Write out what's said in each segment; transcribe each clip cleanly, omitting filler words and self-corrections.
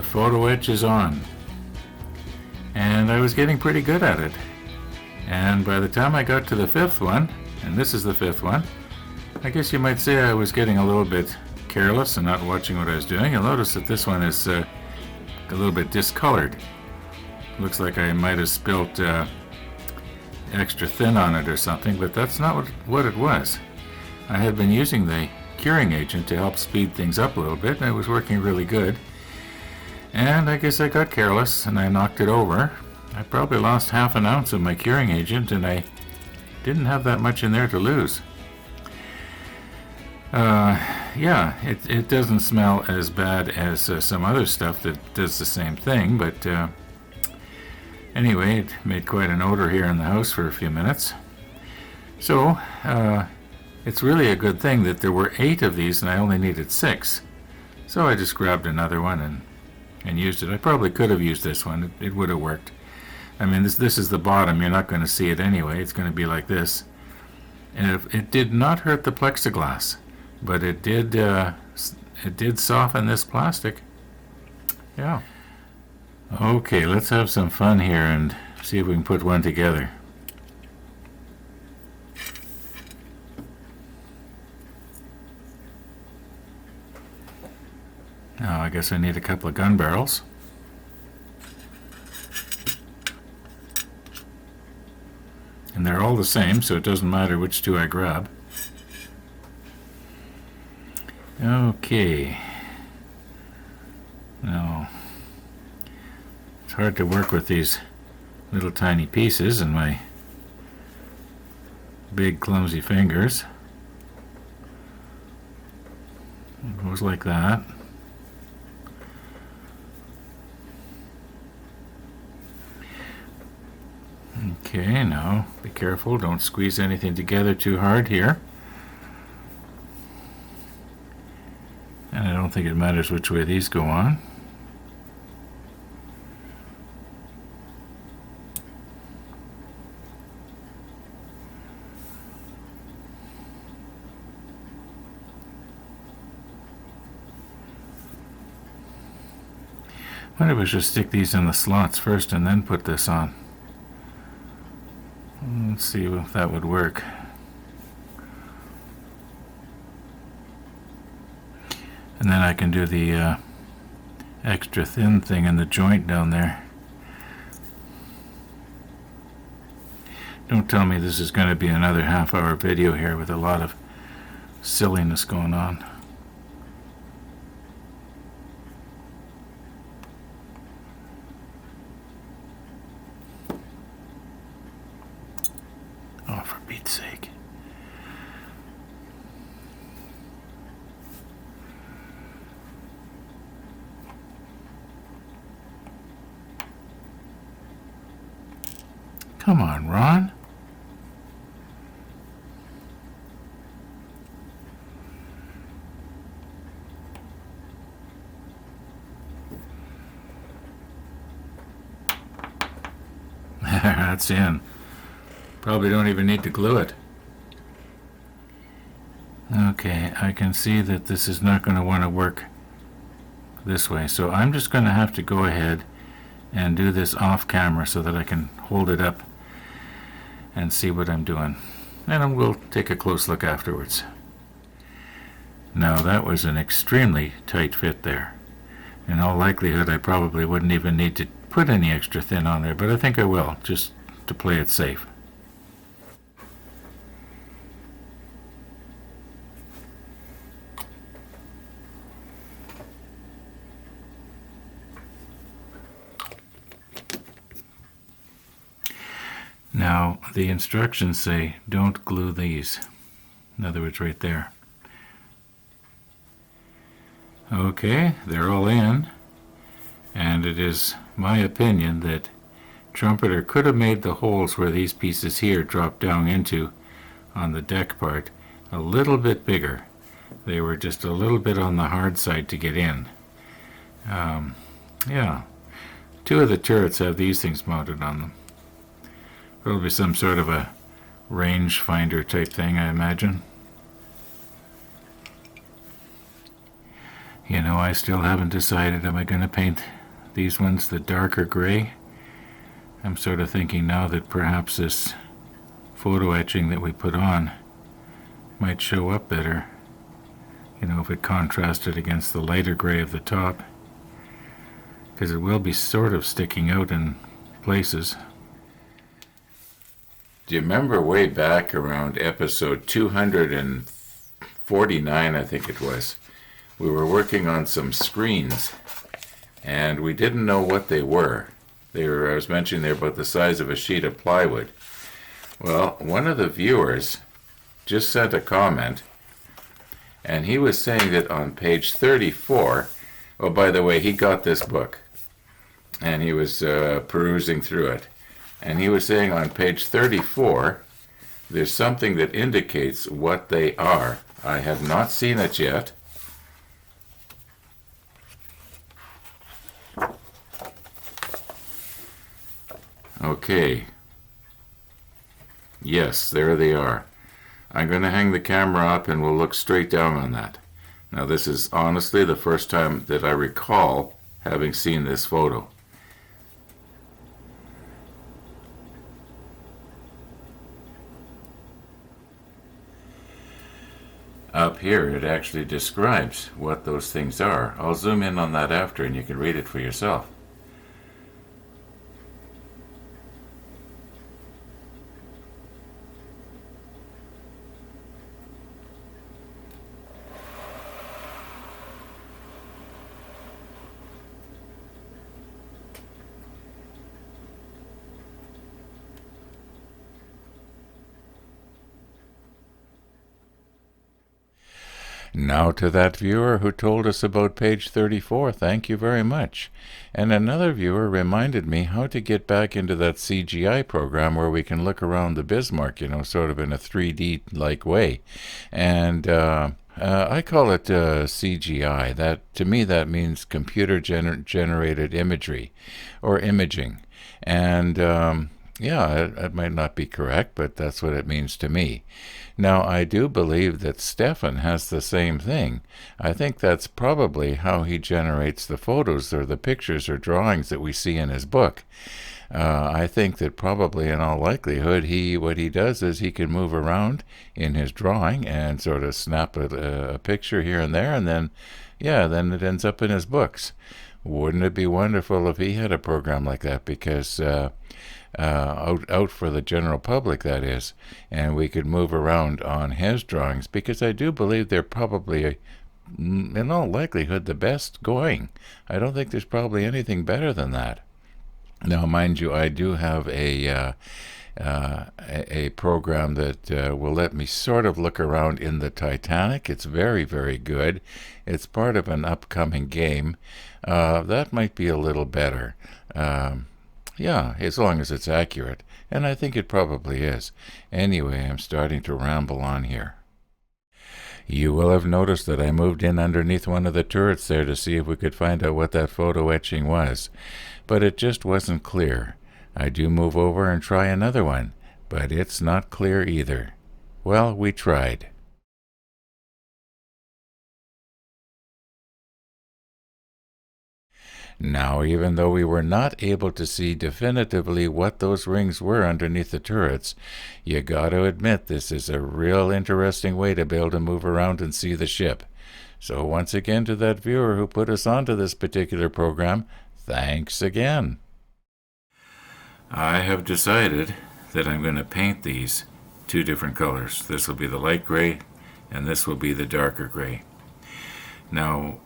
photo etch is on. And I was getting pretty good at it. And by the time I got to the fifth one, and this is the fifth one, I guess you might say I was getting a little bit careless and not watching what I was doing. You'll notice that this one is a little bit discolored. Looks like I might have spilt extra thin on it or something, but that's not what it was. I had been using the curing agent to help speed things up a little bit, and it was working really good. And I guess I got careless and I knocked it over. I probably lost half an ounce of my curing agent, and I didn't have that much in there to lose. Yeah, it doesn't smell as bad as some other stuff that does the same thing, but anyway, it made quite an odor here in the house for a few minutes. So, it's really a good thing that there were 8 of these and I only needed 6. So I just grabbed another one and used it. I probably could have used this one. It would have worked. I mean, this is the bottom. You're not going to see it anyway. It's going to be like this. And it did not hurt the plexiglass, but it did soften this plastic. Yeah. Okay, let's have some fun here and see if we can put one together. Now I guess I need a couple of gun barrels. And they're all the same, so it doesn't matter which two I grab. Okay. Now, it's hard to work with these little tiny pieces and my big clumsy fingers. It goes like that. Okay, now be careful, don't squeeze anything together too hard here. And I don't think it matters which way these go on. Why don't we just stick these in the slots first and then put this on? Let's see if that would work. And then I can do the extra thin thing in the joint down there. Don't tell me this is going to be another half-hour video here with a lot of silliness going on. Oh, for Pete's sake. Come on, Ron. That's in. Probably don't even need to glue it. Okay, I can see that this is not going to want to work this way, so I'm just going to have to go ahead and do this off camera so that I can hold it up and see what I'm doing. And we'll take a close look afterwards. Now that was an extremely tight fit there. In all likelihood I probably wouldn't even need to put any extra thin on there, but I think I will, just to play it safe. Now, the instructions say don't glue these. In other words, right there. Okay, they're all in. And it is my opinion that Trumpeter could have made the holes where these pieces here drop down into on the deck part a little bit bigger. They were just a little bit on the hard side to get in. Yeah, 2 of the turrets have these things mounted on them. It'll be some sort of a range finder type thing, I imagine. You know, I still haven't decided, am I going to paint these ones, the darker gray. I'm sort of thinking now that perhaps this photo etching that we put on might show up better, if it contrasted against the lighter gray of the top, because it will be sort of sticking out in places. Do you remember way back around episode 249, I think it was, we were working on some screens, and we didn't know what they were. I was mentioning they're about the size of a sheet of plywood. Well, one of the viewers just sent a comment, and he was saying that on page 34, oh, by the way, he got this book, and he was perusing through it, and he was saying on page 34, there's something that indicates what they are. I have not seen it yet. Okay. Yes, there they are. I'm going to hang the camera up and we'll look straight down on that. Now, this is honestly the first time that I recall having seen this photo. Up here, it actually describes what those things are. I'll zoom in on that after and you can read it for yourself. Now to that viewer who told us about page 34, thank you very much. And another viewer reminded me how to get back into that CGI program where we can look around the Bismarck, sort of in a 3D-like way. And I call it CGI. That, to me, that means computer-generated imagery or imaging. And yeah, it might not be correct, but that's what it means to me. Now, I do believe that Stefan has the same thing. I think that's probably how he generates the photos or the pictures or drawings that we see in his book. I think that probably in all likelihood what he does is he can move around in his drawing and sort of snap a picture here and there, and then it ends up in his books. Wouldn't it be wonderful if he had a program like that? Because out for the general public, that is, and we could move around on his drawings, because I do believe they're probably, in all likelihood, the best going. I don't think there's probably anything better than that. Now, mind you, I do have a program that will let me sort of look around in the Titanic. It's very, very good. It's part of an upcoming game. That might be a little better. Yeah, as long as it's accurate, and I think it probably is. Anyway, I'm starting to ramble on here. You will have noticed that I moved in underneath one of the turrets there to see if we could find out what that photo etching was, but it just wasn't clear. I do move over and try another one, but it's not clear either. Well, we tried. Now, even though we were not able to see definitively what those rings were underneath the turrets, you gotta admit this is a real interesting way to be able to move around and see the ship. So once again to that viewer who put us onto this particular program, thanks again. I have decided that I'm going to paint these two different colors. This will be the light gray and this will be the darker gray. Now,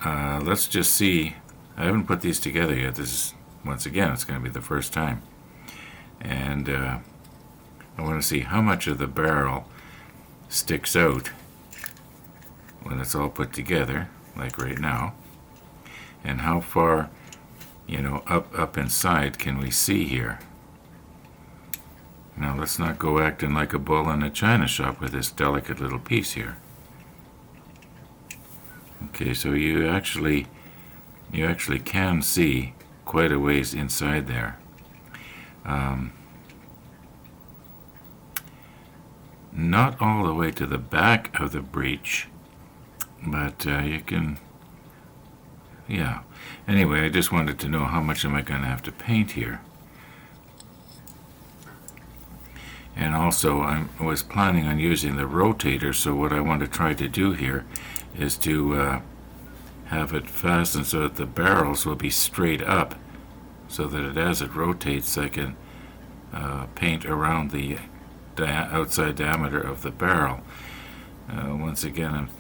let's just see. I haven't put these together yet. This is, once again, it's going to be the first time. And I want to see how much of the barrel sticks out when it's all put together, like right now. And how far, up inside can we see here. Now let's not go acting like a bull in a china shop with this delicate little piece here. Okay, so you actually can see quite a ways inside there. Not all the way to the back of the breech, but you can Yeah. Anyway, I just wanted to know how much am I going to have to paint here. And also, I was planning on using the rotator, so what I want to try to do here is to have it fastened so that the barrels will be straight up, so that as it rotates, I can paint around the outside diameter of the barrel. Once again, I'm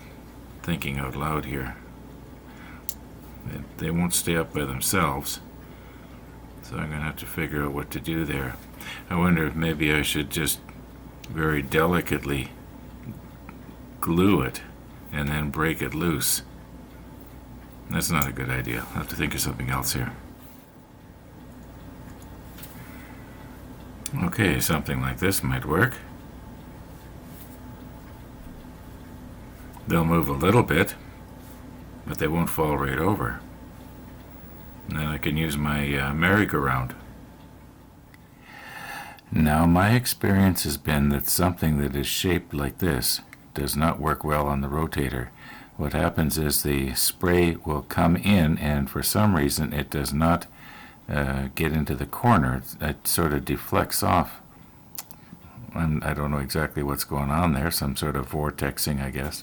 thinking out loud here. They won't stay up by themselves, so I'm going to have to figure out what to do there. I wonder if maybe I should just very delicately glue it and then break it loose. That's not a good idea. I'll have to think of something else here. Okay, something like this might work. They'll move a little bit, but they won't fall right over. And then I can use my merry-go-round. Now, my experience has been that something that is shaped like this does not work well on the rotator. What happens is the spray will come in, and for some reason it does not get into the corner. It sort of deflects off. And I don't know exactly what's going on there, some sort of vortexing, I guess.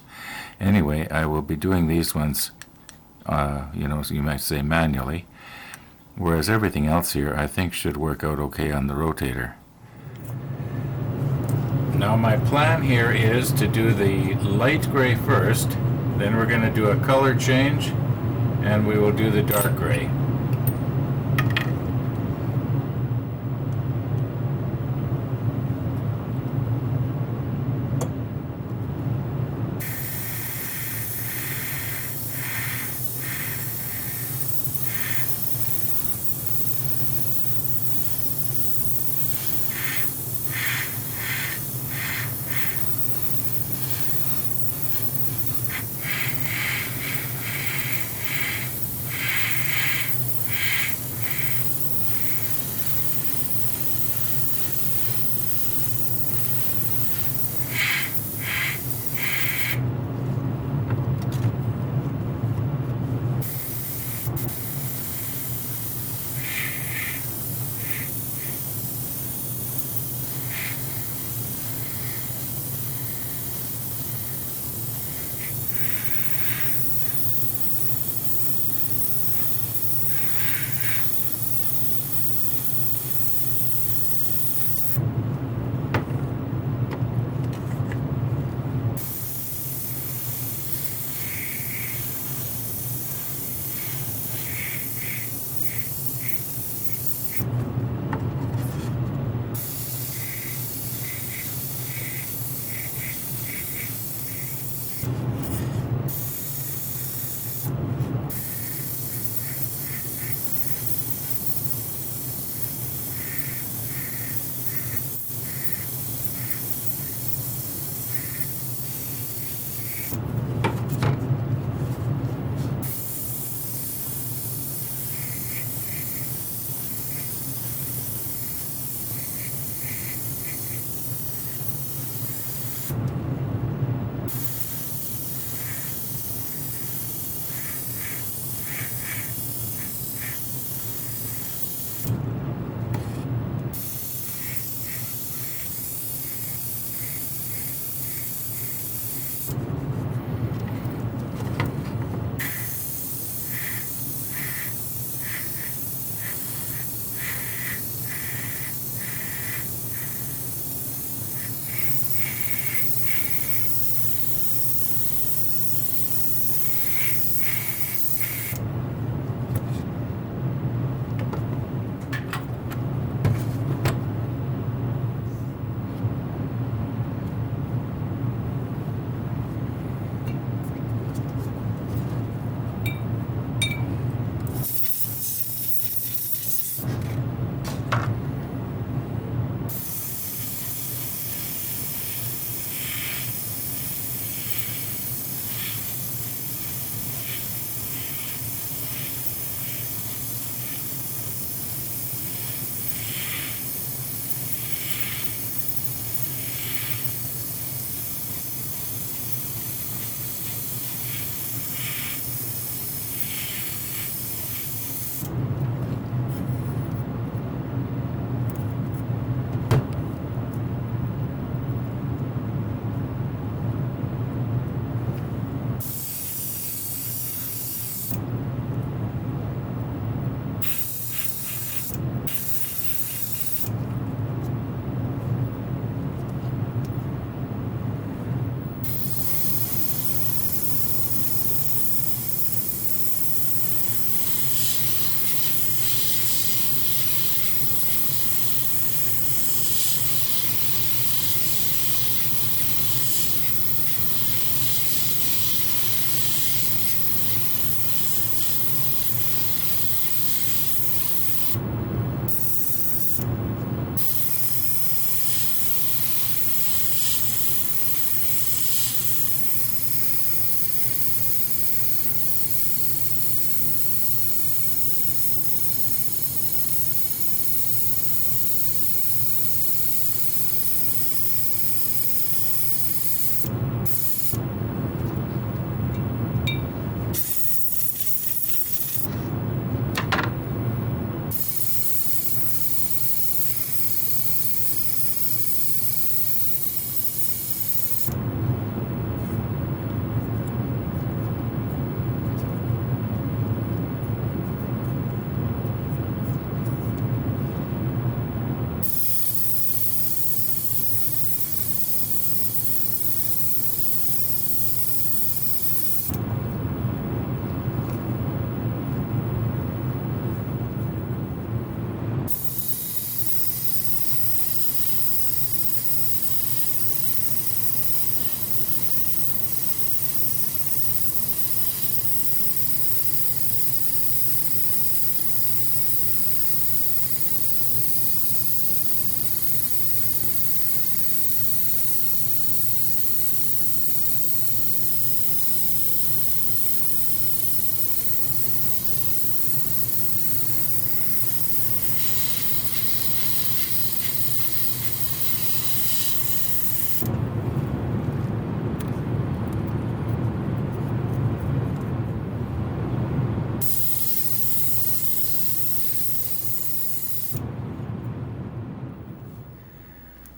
Anyway, I will be doing these ones, you might say manually, whereas everything else here I think should work out okay on the rotator. Now my plan here is to do the light gray first, then we're going to do a color change, and we will do the dark gray.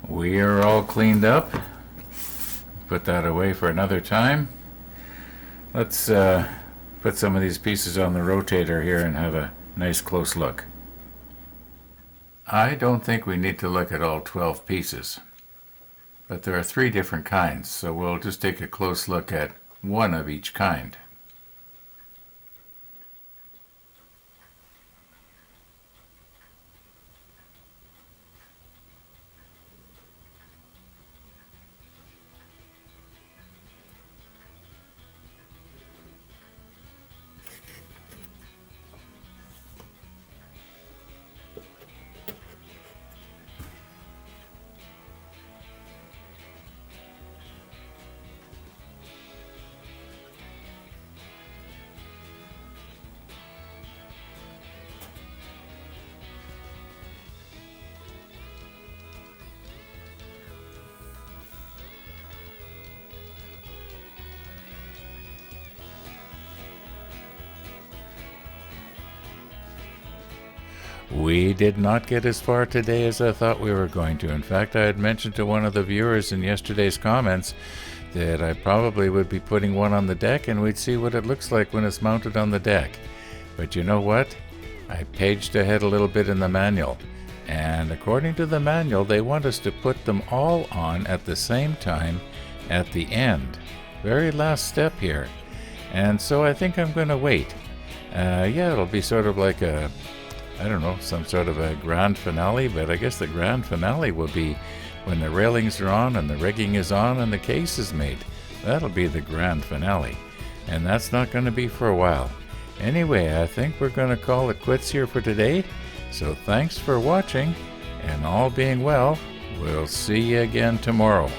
We are all cleaned up. Put that away for another time. Let's put some of these pieces on the rotator here and have a nice close look. I don't think we need to look at all 12 pieces, but there are 3 different kinds, so we'll just take a close look at one of each kind. We did not get as far today as I thought we were going to. In fact, I had mentioned to one of the viewers in yesterday's comments that I probably would be putting one on the deck and we'd see what it looks like when it's mounted on the deck. But you know what? I paged ahead a little bit in the manual, and according to the manual, they want us to put them all on at the same time at the end. Very last step here. And so I think I'm going to wait. Yeah, it'll be sort of like a, I don't know, some sort of a grand finale, but I guess the grand finale will be when the railings are on and the rigging is on and the case is made. That'll be the grand finale. And that's not going to be for a while. Anyway, I think we're going to call it quits here for today. So thanks for watching, and all being well, we'll see you again tomorrow.